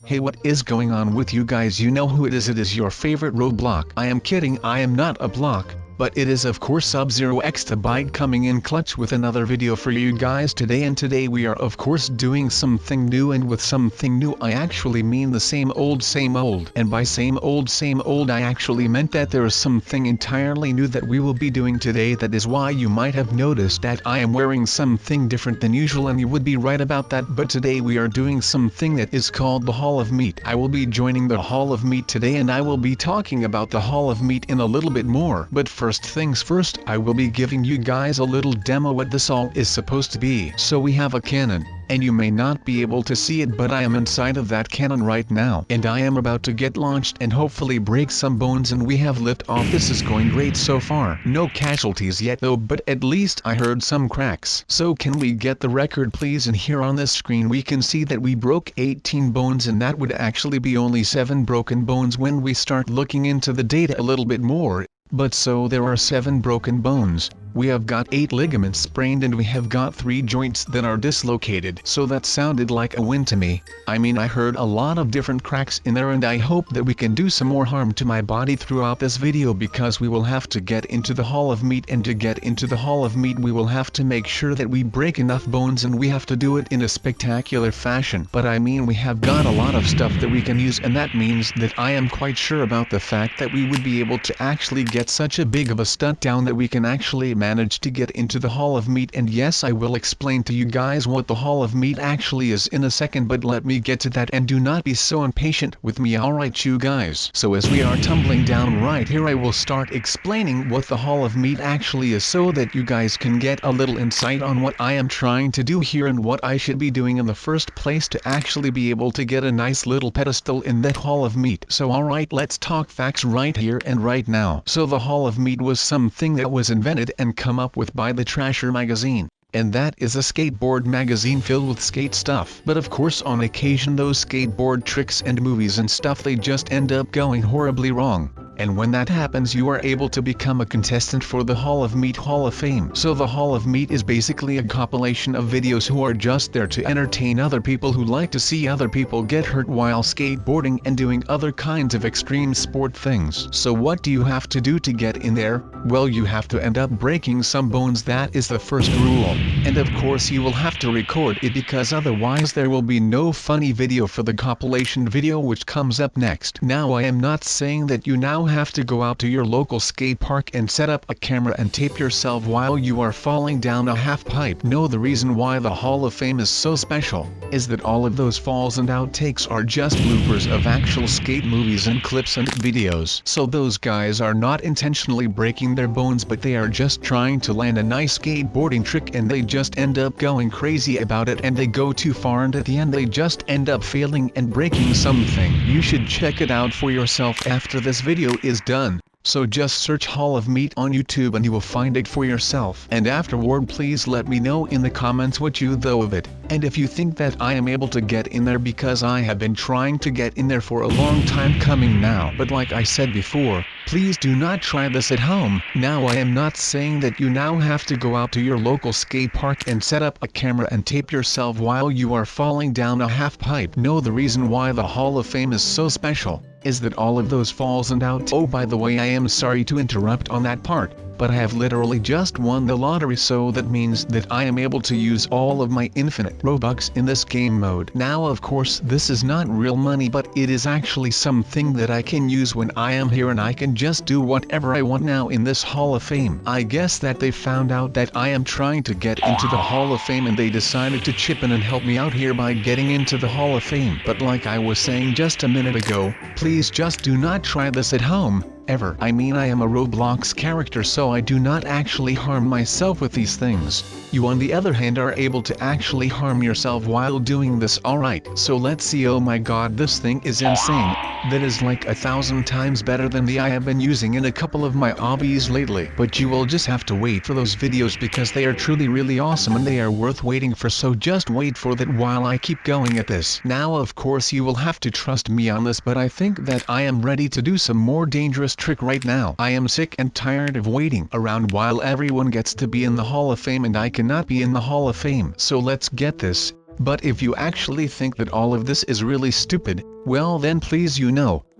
Hey, what is going on with you guys? You know who it is your favorite Roblox. I am kidding, I am not a block, but it is of course SubZeroExtabyte coming in clutch with another video for you guys today, and today we are of course doing something new, and with something new I actually mean the same old, and by same old I actually meant that there is something entirely new that we will be doing today. That is why you might have noticed that I am wearing something different than usual, and you would be right about that, but today we are doing something that is called the Hall of Meat. I will be joining the Hall of Meat today, and I will be talking about the Hall of Meat in a little bit more, but first things first, I will be giving you guys a little demo what this all is supposed to be. So we have a cannon, and you may not be able to see it, but I am inside of that cannon right now, and I am about to get launched and hopefully break some bones, and we have lift off. This is going great so far. No casualties yet though, but at least I heard some cracks. So can we get the record please? And here on this screen we can see that we broke 18 bones, and that would actually be only 7 broken bones when we start looking into the data a little bit more. But so there are 7 broken bones, we have got 8 ligaments sprained, and we have got 3 joints that are dislocated. So that sounded like a win to me. I mean, I heard a lot of different cracks in there, and I hope that we can do some more harm to my body throughout this video, because we will have to get into the Hall of Meat, and to get into the Hall of Meat we will have to make sure that we break enough bones, and we have to do it in a spectacular fashion. But I mean, we have got a lot of stuff that we can use, and that means that I am quite sure about the fact that we would be able to actually get such a big of a stunt down that we can actually manage to get into the Hall of Meat. And yes, I will explain to you guys what the Hall of Meat actually is in a second, but let me get to that, and do not be so impatient with me, alright you guys. So as we are tumbling down right here, I will start explaining what the Hall of Meat actually is, so that you guys can get a little insight on what I am trying to do here and what I should be doing in the first place to actually be able to get a nice little pedestal in that Hall of Meat. So alright, let's talk facts right here and right now. So the Hall of Meat was something that was invented and come up with by the Trasher magazine, and that is a skateboard magazine filled with skate stuff. But of course on occasion those skateboard tricks and movies and stuff, they just end up going horribly wrong. And when that happens, you are able to become a contestant for the Hall of Meat Hall of Fame. So the Hall of Meat is basically a compilation of videos who are just there to entertain other people who like to see other people get hurt while skateboarding and doing other kinds of extreme sport things. So what do you have to do to get in there? Well, you have to end up breaking some bones. That is the first rule. And of course you will have to record it, because otherwise there will be no funny video for the compilation video which comes up next. Now I am not saying that you now have to go out to your local skate park and set up a camera and tape yourself while you are falling down a half pipe. No, the reason why the Hall of Fame is so special is that all of those falls and outtakes are just bloopers of actual skate movies and clips and videos. So those guys are not intentionally breaking their bones, but they are just trying to land a nice skateboarding trick, and they just end up going crazy about it, and they go too far, and at the end they just end up failing and breaking something. You should check it out for yourself after this video is done. So just search Hall of Meat on YouTube and you will find it for yourself. And afterward please let me know in the comments what you thought of it, and if you think that I am able to get in there, because I have been trying to get in there for a long time coming now. But like I said before, please do not try this at home. Now I am not saying that you now have to go out to your local skate park and set up a camera and tape yourself while you are falling down a half pipe. No, the reason why the Hall of Fame is so special is that all of those falls and out. Oh, by the way, I am sorry to interrupt on that part, but I have literally just won the lottery, so that means that I am able to use all of my infinite Robux in this game mode. Now of course this is not real money, but it is actually something that I can use when I am here, and I can just do whatever I want now in this Hall of Fame. I guess that they found out that I am trying to get into the Hall of Fame, and they decided to chip in and help me out here by getting into the Hall of Fame. But like I was saying just a minute ago, please just do not try this at home. Ever. I mean, I am a Roblox character, so I do not actually harm myself with these things. You on the other hand are able to actually harm yourself while doing this. Alright, so let's see. Oh my god, this thing is insane. That is like 1,000 times better than the I have been using in a couple of my hobbies lately. But you will just have to wait for those videos, because they are truly really awesome and they are worth waiting for, so just wait for that while I keep going at this. Now of course you will have to trust me on this, but I think that I am ready to do some more dangerous trick right now. I am sick and tired of waiting around while everyone gets to be in the Hall of Fame and I cannot be in the Hall of Fame. So let's get this. But if you actually think that all of this is really stupid, well then please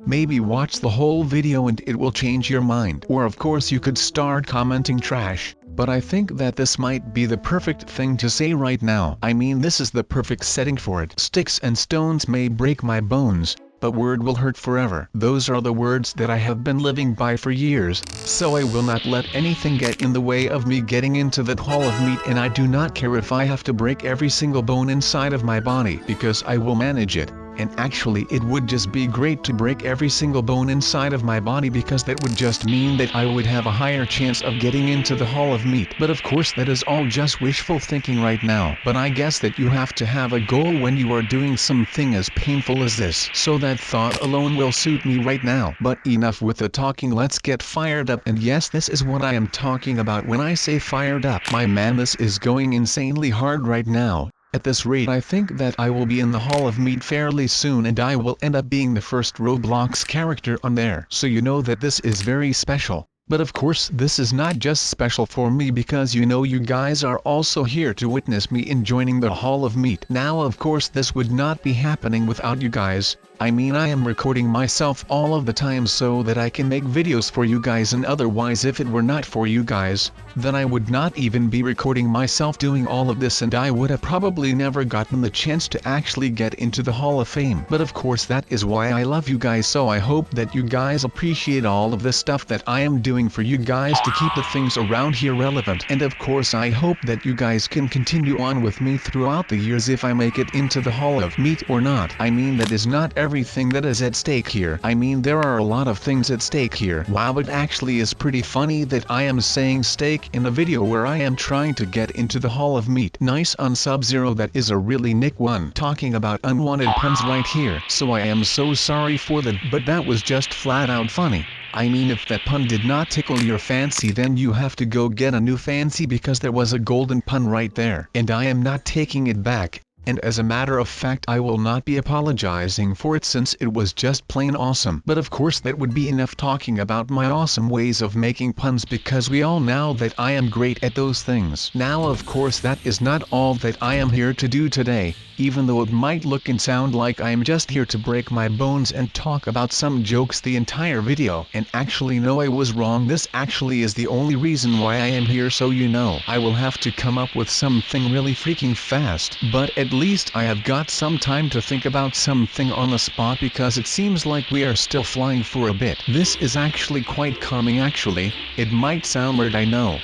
maybe watch the whole video and it will change your mind. Or of course you could start commenting trash, but I think that this might be the perfect thing to say right now. I mean, this is the perfect setting for it. Sticks and stones may break my bones, but word will hurt forever. Those are the words that I have been living by for years, so I will not let anything get in the way of me getting into that hall of meat, and I do not care if I have to break every single bone inside of my body, because I will manage it. And actually it would just be great to break every single bone inside of my body, because that would just mean that I would have a higher chance of getting into the hall of meat. But of course that is all just wishful thinking right now. But I guess that you have to have a goal when you are doing something as painful as this. So that thought alone will suit me right now. But enough with the talking, let's get fired up. And yes, this is what I am talking about when I say fired up. My man, this is going insanely hard right now. At this rate I think that I will be in the Hall of Meat fairly soon, and I will end up being the first Roblox character on there. So you know that this is very special. But of course this is not just special for me, because you guys are also here to witness me in joining the Hall of Meat. Now of course this would not be happening without you guys. I mean, I am recording myself all of the time so that I can make videos for you guys, and otherwise if it were not for you guys, then I would not even be recording myself doing all of this, and I would have probably never gotten the chance to actually get into the Hall of Fame. But of course that is why I love you guys, so I hope that you guys appreciate all of the stuff that I am doing for you guys to keep the things around here relevant. And of course I hope that you guys can continue on with me throughout the years if I make it into the Hall of Meat or not. I mean, that is not everything that is at stake here. I mean, there are a lot of things at stake here. Wow, it actually is pretty funny that I am saying steak in a video where I am trying to get into the Hall of Meat. Nice on SubZero, that is a really nick one. Talking about unwanted puns right here. So I am so sorry for that, but that was just flat out funny. I mean, if that pun did not tickle your fancy, then you have to go get a new fancy, because there was a golden pun right there. And I am not taking it back. And as a matter of fact, I will not be apologizing for it, since it was just plain awesome. But of course that would be enough talking about my awesome ways of making puns, because we all know that I am great at those things. Now of course that is not all that I am here to do today, even though it might look and sound like I am just here to break my bones and talk about some jokes the entire video. And actually no, I was wrong. This actually is the only reason why I am here, so I will have to come up with something really freaking fast. But at least I have got some time to think about something on the spot, because it seems like we are still flying for a bit. This is actually quite calming actually. It might sound weird, I know.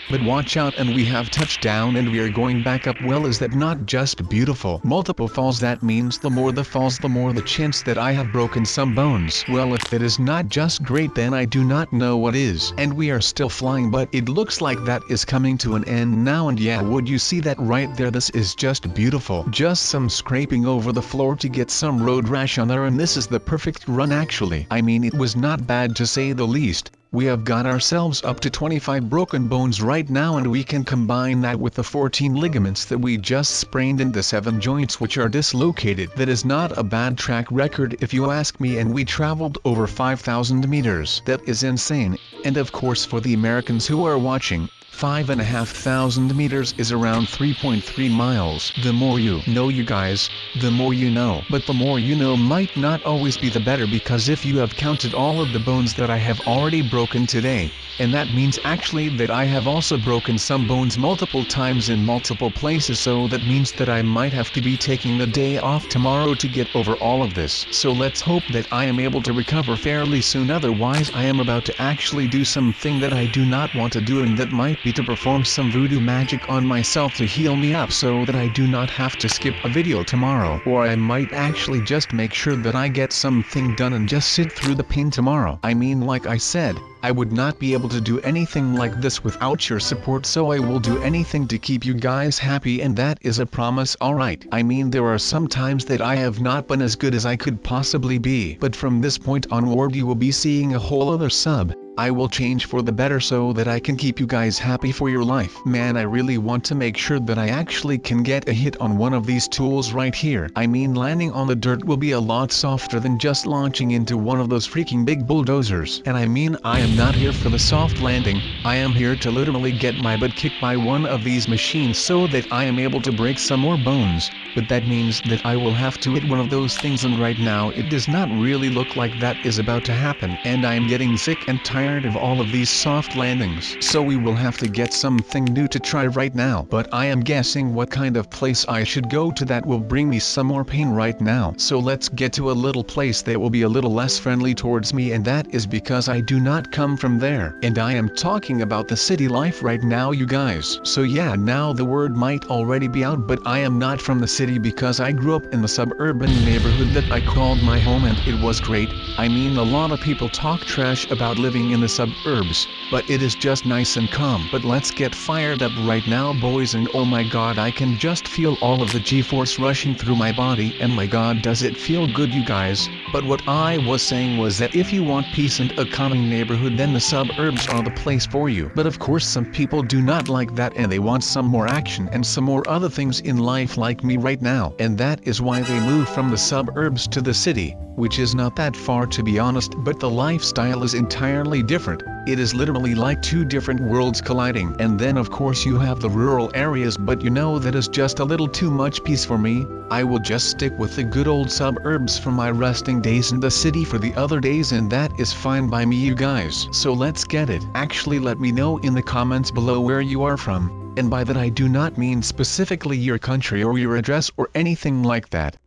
But watch out, and we have touched down and we are going back up. Well, is that not just beautiful? Multiple falls, that means the more the falls, the more the chance that I have broken some bones. Well, if that is not just great, then I do not know what is. And we are still flying, but it looks like that is coming to an end now. And yeah, would you see that right there? This is just beautiful. Just some scraping over the floor to get some road rash on there, and this is the perfect run actually. I mean, it was not bad to say the least. We have got ourselves up to 25 broken bones right now, and we can combine that with the 14 ligaments that we just sprained and the 7 joints which are dislocated. That is not a bad track record if you ask me, and we traveled over 5,000 meters. That is insane. And of course, for the Americans who are watching, 5,500 meters is around 3.3 miles. The more you know, you guys, the more you know. But the more you know might not always be the better, because if you have counted all of the bones that I have already broken today, and that means actually that I have also broken some bones multiple times in multiple places, so that means that I might have to be taking the day off tomorrow to get over all of this. So let's hope that I am able to recover fairly soon, otherwise I am about to actually do something that I do not want to do, and that might be to perform some voodoo magic on myself to heal me up so that I do not have to skip a video tomorrow. Or I might actually just make sure that I get something done and just sit through the pain tomorrow. I mean, like I said, I would not be able to do anything like this without your support, so I will do anything to keep you guys happy, and that is a promise, alright? I mean, there are some times that I have not been as good as I could possibly be, but from this point onward you will be seeing a whole other sub, I will change for the better so that I can keep you guys happy for your life. Man, I really want to make sure that I actually can get a hit on one of these tools right here. I mean, landing on the dirt will be a lot softer than just launching into one of those freaking big bulldozers. And I mean, I am not here for the soft landing, I am here to literally get my butt kicked by one of these machines so that I am able to break some more bones. But that means that I will have to hit one of those things, and right now it does not really look like that is about to happen, and I am getting sick and tired of all of these soft landings. So we will have to get something new to try right now. But I am guessing what kind of place I should go to that will bring me some more pain right now. So let's get to a little place that will be a little less friendly towards me, and that is because I do not come from there. And I am talking about the city life right now, you guys. So yeah, now the word might already be out, but I am not from the city because I grew up in the suburban neighborhood that I called my home, and it was great. I mean, a lot of people talk trash about living in the suburbs, but it is just nice and calm. But let's get fired up right now, boys, and oh my god, I can just feel all of the G-force rushing through my body, and my god, does it feel good, you guys. But what I was saying was that if you want peace and a calming neighborhood, then the suburbs are the place for you. But of course some people do not like that, and they want some more action and some more other things in life like me right now. And that is why they move from the suburbs to the city, which is not that far to be honest, but the lifestyle is entirely different. It is literally like two different worlds colliding. And then of course you have the rural areas, but you know that is just a little too much peace for me. I will just stick with the good old suburbs for my resting days and the city for the other days, and that is fine by me, you guys. So let's get it. Actually, let me know in the comments below where you are from, and by that I do not mean specifically your country or your address or anything like that.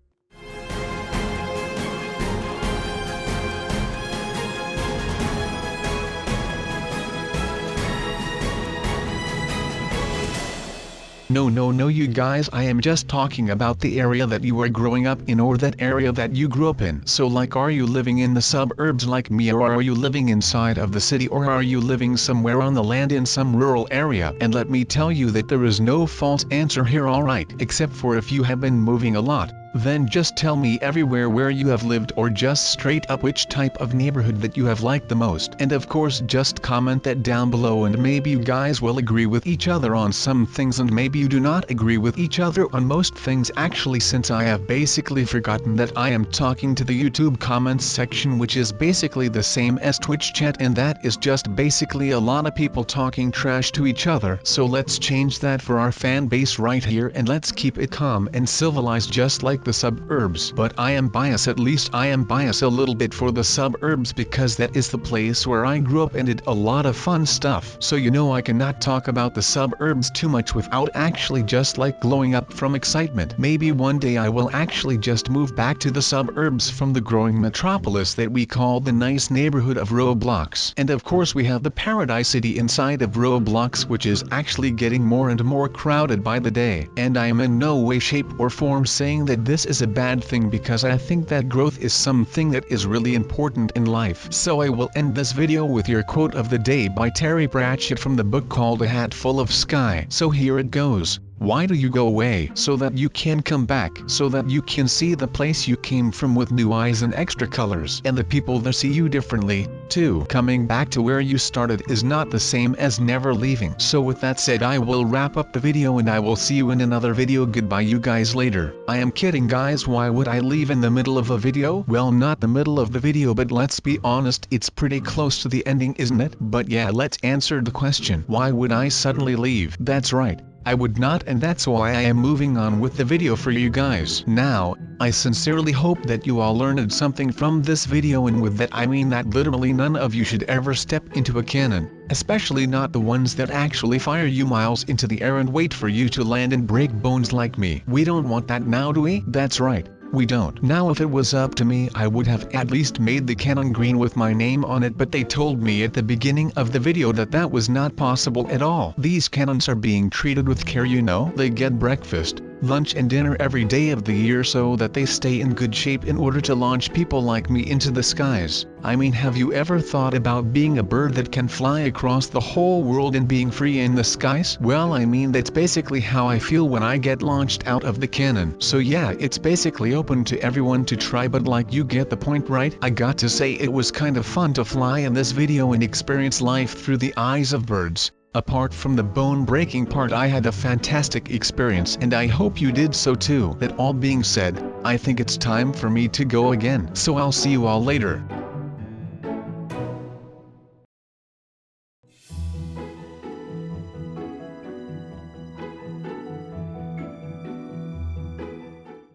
No, you guys, I am just talking about the area that you are growing up in, or that area that you grew up in. So like, are you living in the suburbs like me, or are you living inside of the city, or are you living somewhere on the land in some rural area? And let me tell you that there is no false answer here, alright, except for if you have been moving a lot. Then just tell me everywhere where you have lived, or just straight up which type of neighborhood that you have liked the most. And of course just comment that down below, and maybe you guys will agree with each other on some things, and maybe you do not agree with each other on most things. Actually, since I have basically forgotten that I am talking to the YouTube comments section, which is basically the same as Twitch chat, and that is just basically a lot of people talking trash to each other. So let's change that for our fan base right here, and let's keep it calm and civilized just like the suburbs. But I am biased, at least I am biased a little bit for the suburbs, because that is the place where I grew up and did a lot of fun stuff. So you know I cannot talk about the suburbs too much without actually just like glowing up from excitement. Maybe one day I will actually just move back to the suburbs from the growing metropolis that we call the nice neighborhood of Roblox. And of course we have the paradise city inside of Roblox, which is actually getting more and more crowded by the day. And I am in no way, shape or form saying that this is a bad thing, because I think that growth is something that is really important in life. So I will end this video with your quote of the day by Terry Pratchett from the book called A Hat Full of Sky. So here it goes. Why do you go away? So that you can come back, so that you can see the place you came from with new eyes and extra colors, and the people that see you differently, too. Coming back to where you started is not the same as never leaving. So with that said, I will wrap up the video, and I will see you in another video. Goodbye you guys later. I am kidding guys, why would I leave in the middle of a video? Well, not the middle of the video, but let's be honest, it's pretty close to the ending, isn't it? But yeah, let's answer the question. Why would I suddenly leave? That's right, I would not, and that's why I am moving on with the video for you guys. Now, I sincerely hope that you all learned something from this video, and with that I mean that literally none of you should ever step into a cannon, especially not the ones that actually fire you miles into the air and wait for you to land and break bones like me. We don't want that now, do we? That's right, we don't. Now if it was up to me, I would have at least made the cannon green with my name on it, but they told me at the beginning of the video that that was not possible at all. These cannons are being treated with care, you know. They get breakfast, lunch and dinner every day of the year so that they stay in good shape in order to launch people like me into the skies. I mean, have you ever thought about being a bird that can fly across the whole world and being free in the skies? Well, I mean, that's basically how I feel when I get launched out of the cannon. So yeah, it's basically open to everyone to try, but like, you get the point, right? I got to say, it was kind of fun to fly in this video and experience life through the eyes of birds. Apart from the bone-breaking part, I had a fantastic experience and I hope you did so too. That all being said, I think it's time for me to go again. So I'll see you all later.